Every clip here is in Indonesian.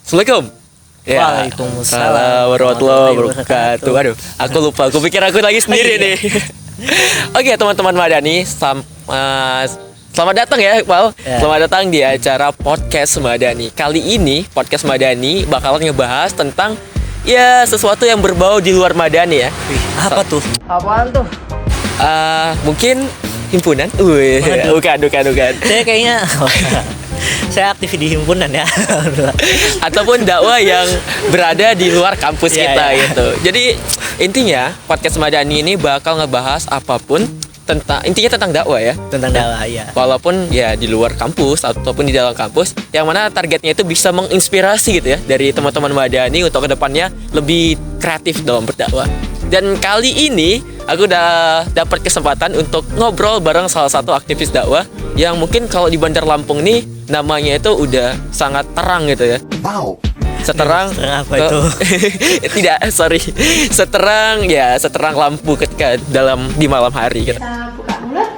Assalamualaikum. Ya. Waalaikumsalam warahmatullahi wabarakatuh. Aduh, aku lupa. Aku pikir aku lagi sendiri nih. Oke, teman-teman Madani, selamat datang ya, Iqbal. Ya. Selamat datang di acara podcast Madani. Kali ini podcast Madani bakalan ngebahas tentang ya sesuatu yang berbau di luar Madani ya. Apa tuh? Apaan tuh? Mungkin himpunan. Bukan. Saya kayaknya saya aktif di himpunan ya. Ataupun dakwah yang berada di luar kampus Iya, kita iya. gitu. Jadi intinya podcast Madani ini bakal ngebahas apapun tentang dakwah ya. Tentang dakwah ya. Walaupun ya di luar kampus ataupun di dalam kampus, yang mana targetnya itu bisa menginspirasi gitu ya dari teman-teman Madani untuk kedepannya lebih kreatif dalam berdakwah. Dan kali ini aku udah dapat kesempatan untuk ngobrol bareng salah satu aktivis dakwah yang mungkin kalau di Bandar Lampung nih namanya itu udah sangat terang gitu ya. Wow. Seterang Apa itu? Tidak, sorry. Seterang lampu ketika di malam hari gitu. Kita buka mulut.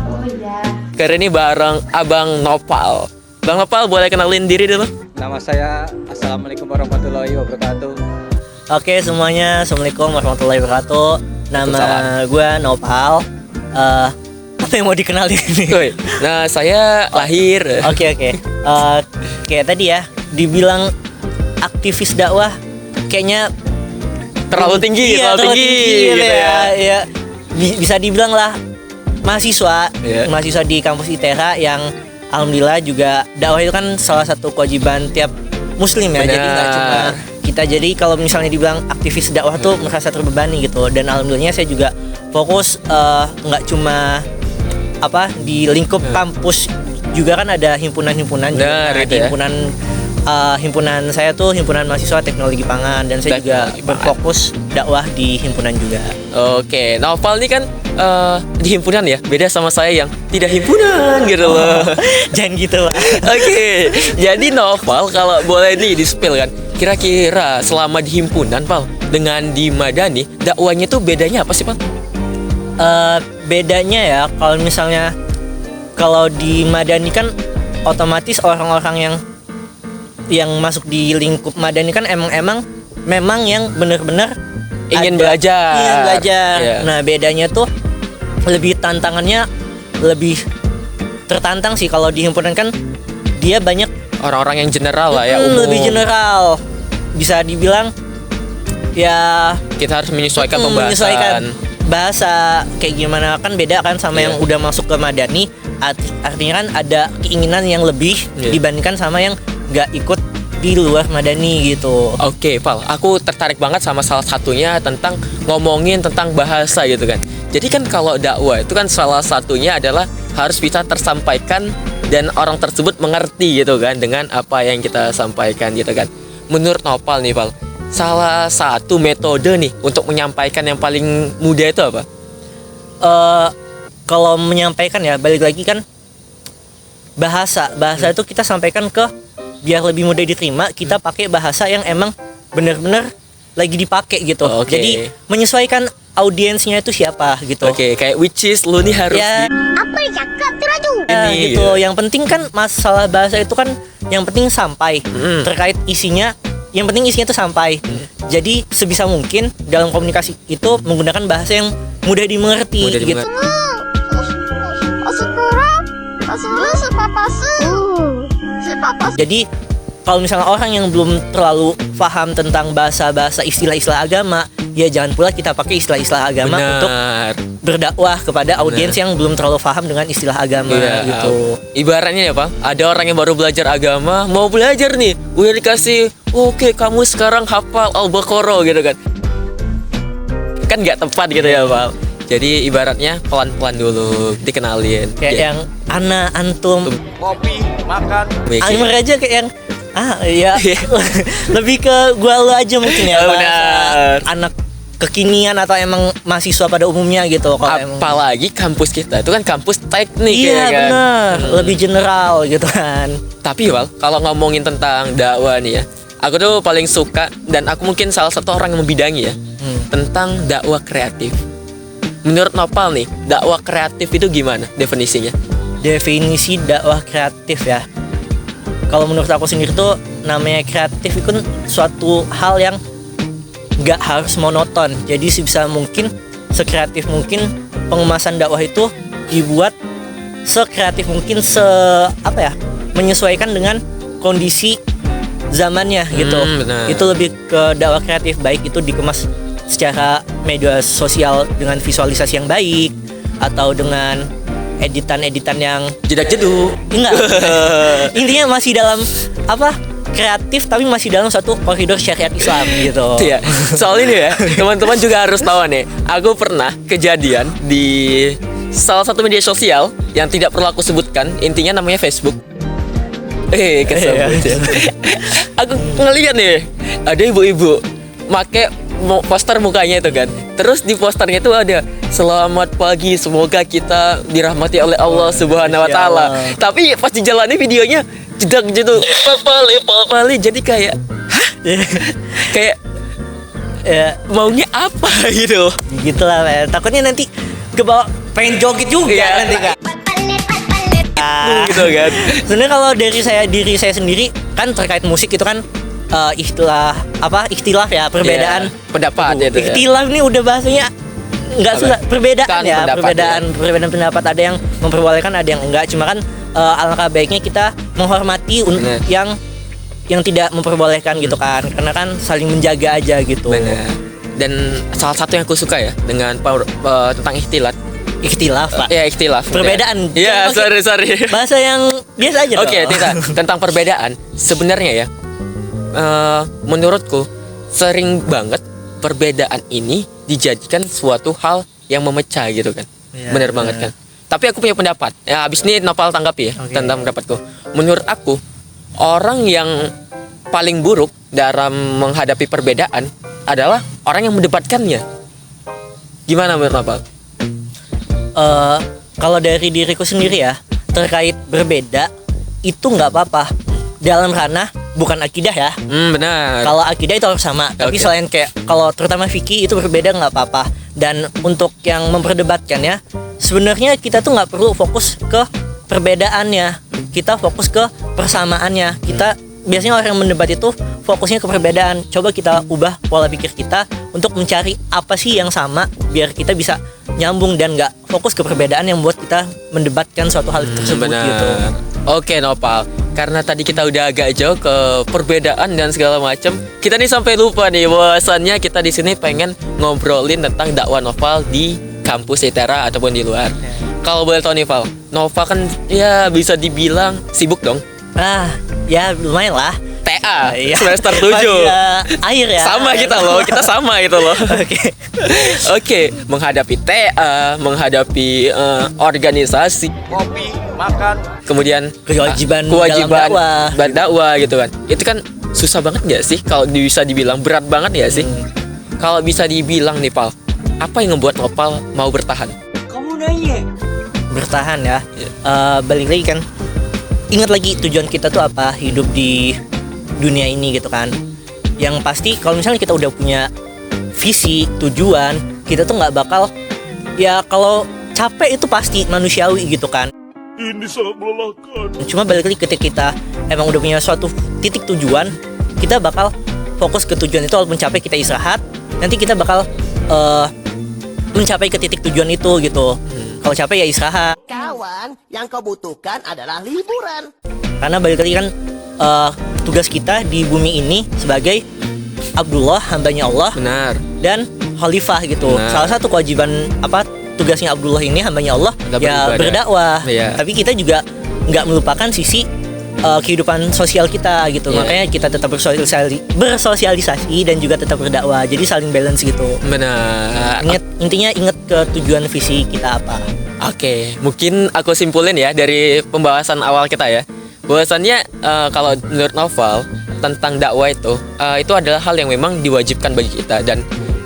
Oh iya. Karena ini bareng Abang Nopal. Bang Nopal boleh kenalin diri dulu? Nama saya Assalamualaikum warahmatullahi wabarakatuh. Oke semuanya, Assalamualaikum warahmatullahi wabarakatuh. Nama gue Nopal. Apa yang mau dikenalin ini? Woi, nah saya lahir. Oke. Kayak tadi ya, dibilang aktivis dakwah, kayaknya Terlalu tinggi, iya, terlalu tinggi gitu ya. Ya. Bisa dibilang lah mahasiswa Iya. mahasiswa di kampus ITERA yang alhamdulillah juga dakwah itu kan salah satu kewajiban tiap muslim ya. Jadi nggak cuma kita, jadi kalau misalnya dibilang aktivis dakwah tuh merasa terbebani gitu. Dan alhamdulillahnya saya juga fokus nggak cuma di lingkup kampus, juga kan ada himpunan-himpunan juga. Benar, Nah, gitu di ya. himpunan saya tuh himpunan mahasiswa teknologi pangan, dan saya juga Teknologi pangan. berfokus dakwah di himpunan juga. Oke, Nopal ini kan di himpunan ya, beda sama saya yang tidak himpunan gitu loh. Jangan gitu Pak. Oke, jadi Nopal kalau boleh nih di-spill kan, kira-kira selama di himpunan Pal dengan di Madani, dakwahnya tuh bedanya apa sih Pal? Bedanya ya, kalau misalnya kalau di Madani kan otomatis orang-orang yang masuk di lingkup Madani kan memang yang benar-benar Ingin ada- belajar. ingin belajar. Iya. Nah bedanya tuh tantangannya lebih tertantang sih. Kalau di himpunan kan dia banyak Orang-orang yang general lah ya, umum. lebih general, bisa dibilang ya Kita harus menyesuaikan pembahasan. menyesuaikan bahasa kayak gimana, kan beda kan sama Iya. yang udah masuk ke Madani. Artinya kan ada keinginan yang lebih Iya. dibandingkan sama yang nggak ikut di luar Madani gitu. Oke, Pal, aku tertarik banget sama salah satunya tentang ngomongin tentang bahasa gitu kan. Jadi kan kalau dakwah itu kan salah satunya adalah harus bisa tersampaikan dan orang tersebut mengerti gitu kan dengan apa yang kita sampaikan gitu kan. Menurut Nopal nih, Pal, salah satu metode nih untuk menyampaikan yang paling mudah itu apa? Kalau menyampaikan ya balik lagi kan bahasa itu kita sampaikan ke biar lebih mudah diterima, kita pakai bahasa yang emang bener-bener lagi dipakai gitu. Oke. Jadi menyesuaikan audiensnya itu siapa gitu. Oke, kayak which is lu nih harus Ya, ini, gitu. ya. Yang penting kan masalah bahasa itu kan yang penting sampai terkait isinya. Yang penting isinya itu sampai. Jadi sebisa mungkin dalam komunikasi itu menggunakan bahasa yang mudah dimengerti Mudah gitu. dimengerti. Jadi Kalau misalnya orang yang belum terlalu paham tentang bahasa-bahasa istilah-istilah agama, ya jangan pula kita pakai istilah-istilah agama untuk benar. berdakwah kepada audiens yang belum terlalu paham dengan istilah agama Iya, gitu. Ibaratnya ya Pak, ada orang yang baru belajar agama, mau belajar nih, udah dikasih, oke kamu sekarang hafal Al-Baqarah gitu kan. Kan nggak tepat gitu ya Pak. Jadi ibaratnya pelan-pelan dulu dikenalin. Kayak yang ana, antum, Kopi, makan. Aimer aja kayak yang ya lebih ke gua lu aja mungkin ya. Oh, bahasa benar. anak kekinian atau emang mahasiswa pada umumnya gitu. Kalau emang Apalagi kampus kita itu kan kampus teknik iya ya kan. benar, lebih general gitu kan. Tapi Wal, kalau ngomongin tentang dakwah nih ya, aku tuh paling suka dan aku mungkin salah satu orang yang membidangi ya tentang dakwah kreatif. Menurut Nopal nih, dakwah kreatif itu gimana definisinya? Definisi dakwah kreatif ya. kalau menurut aku sendiri tuh namanya kreatif itu kan suatu hal yang nggak harus monoton. Jadi sebisa mungkin, sekreatif mungkin pengemasan dakwah itu dibuat sekreatif mungkin, menyesuaikan dengan kondisi zamannya gitu. Benar. Itu lebih ke dakwah kreatif, baik itu dikemas secara media sosial dengan visualisasi yang baik atau dengan editan-editan yang Jedak-jeduk. enggak. Intinya masih dalam kreatif tapi masih dalam satu koridor syariat Islam gitu. Iya. Soal ini ya, teman-teman juga harus tahu nih. Aku pernah kejadian di salah satu media sosial yang tidak perlu aku sebutkan, intinya namanya Facebook. Kesebut ya. Aku ngeliat nih, ada ibu-ibu make poster mukanya itu kan. Terus di posternya itu ada selamat pagi, semoga kita dirahmati oleh Allah Subhanahu wa taala. Tapi pas dijalani videonya jedak gitu, papali. Jadi kayak kayak Ya, maunya apa gitu. gitulah. Takutnya nanti kebawa pengen joget juga Iya. nanti Kak. Gitu kan. Sebenarnya kalau dari diri saya sendiri kan terkait musik itu kan ikhtilaf ya, perbedaan Iya, pendapat itu ya. Ikhtilaf ini udah bahasanya nggak Apa? susah, perbedaan Kan ya, pendapat, perbedaan pendapat, ada yang memperbolehkan, ada yang enggak. Cuma kan alangkah baiknya kita menghormati Bener. yang tidak memperbolehkan gitu kan, karena kan saling menjaga aja gitu. Benar. Dan salah satu yang aku suka ya dengan tentang Ikhtilaf Pak. ya ikhtilaf. Perbedaan. Ya, Jangan pakai sorry. bahasa yang biasa aja. Oke, dong. Tita, tentang perbedaan sebenarnya ya, menurutku sering banget perbedaan ini dijadikan suatu hal yang memecah gitu kan. Iya, Bener banget kan. Tapi aku punya pendapat. Ya, abis ini Nopal tanggapi ya Oke. tentang pendapatku. Menurut aku, orang yang paling buruk dalam menghadapi perbedaan adalah orang yang mendebatkannya. Gimana menurut Nopal? Kalau dari diriku sendiri ya, terkait berbeda itu nggak apa-apa dalam ranah bukan akidah ya. Benar. Kalau akidah itu harus sama, tapi Oke. selain kayak kalau terutama fikih itu berbeda nggak apa-apa. Dan untuk yang memperdebatkannya, sebenarnya kita tuh nggak perlu fokus ke perbedaannya, kita fokus ke persamaannya. Kita biasanya orang yang mendebat itu fokusnya ke perbedaan. Coba kita ubah pola pikir kita untuk mencari apa sih yang sama, biar kita bisa nyambung dan nggak fokus ke perbedaan yang membuat kita mendebatkan suatu hal tersebut Benar. gitu. Oke Nopal, karena tadi kita udah agak jauh ke perbedaan dan segala macam, kita nih sampai lupa nih bahwasannya kita di sini pengen ngobrolin tentang dakwah Nopal di kampus ITERA ataupun di luar. Kalau boleh tahu nih Val, Nopal kan ya bisa dibilang sibuk dong. Ya lumayan lah. TA Iya. semester 7. Air ya. Sama kita loh, kita sama gitu loh. Oke. Oke, menghadapi TA, menghadapi organisasi, Kopi, makan. kemudian Kewajiban kewajiban dalam berdakwah gitu kan. Itu kan susah banget gak sih kalau bisa dibilang, berat banget ya sih? Kalau bisa dibilang nih Pal, apa yang membuat Nopal mau bertahan? Bertahan ya. Iya. Balik lagi kan. Ingat lagi tujuan kita tuh apa, hidup di dunia ini gitu kan. Yang pasti kalau misalnya kita udah punya visi, tujuan, kita tuh nggak bakal, ya kalau capek itu pasti manusiawi gitu kan. Ini sangat melelahkan. Cuma balik lagi ketika kita emang udah punya suatu titik tujuan, kita bakal fokus ke tujuan itu. Walaupun capek kita istirahat, nanti kita bakal mencapai ke titik tujuan itu gitu. Kalau capek ya istirahat. Kawan, yang kau butuhkan adalah liburan. Karena balik lagi kan tugas kita di bumi ini sebagai Abdullah, hambanya Allah, Benar. dan khalifah gitu. Nah. Salah satu kewajiban tugasnya Abdullah ini, hambanya Allah, Adalah ya beribadah. berdakwah. Iya. Tapi kita juga nggak melupakan sisi kehidupan sosial kita gitu. Iya. Makanya kita tetap bersosialisasi dan juga tetap berdakwah. Jadi saling balance gitu. Benar. Intinya ingat ke tujuan visi kita apa. Oke, mungkin aku simpulin ya dari pembahasan awal kita ya. Bahwasannya kalau menurut Novel tentang dakwah itu adalah hal yang memang diwajibkan bagi kita, dan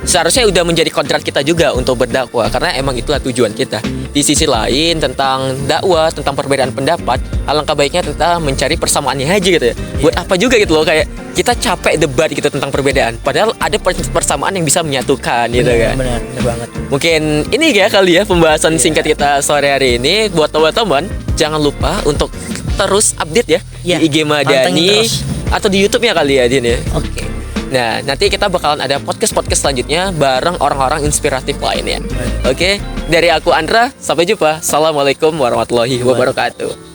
seharusnya udah menjadi kodrat kita juga untuk berdakwah, karena emang itulah tujuan kita. Di sisi lain tentang dakwah, tentang perbedaan pendapat, alangkah baiknya kita mencari persamaannya aja gitu ya. Buat apa juga gitu loh, kayak kita capek debat gitu tentang perbedaan, padahal ada persamaan yang bisa menyatukan gitu kan. Benar banget. Mungkin ini ya kali ya pembahasan singkat kita sore hari ini. Buat teman-teman, jangan lupa untuk terus update ya Iya, di IG Madani pantengin terus. atau di YouTube-nya kali ya Din ya. Oke. Nah, nanti kita bakalan ada podcast-podcast selanjutnya bareng orang-orang inspiratif lainnya. Oke, dari aku Andra, sampai jumpa. Assalamualaikum warahmatullahi wabarakatuh.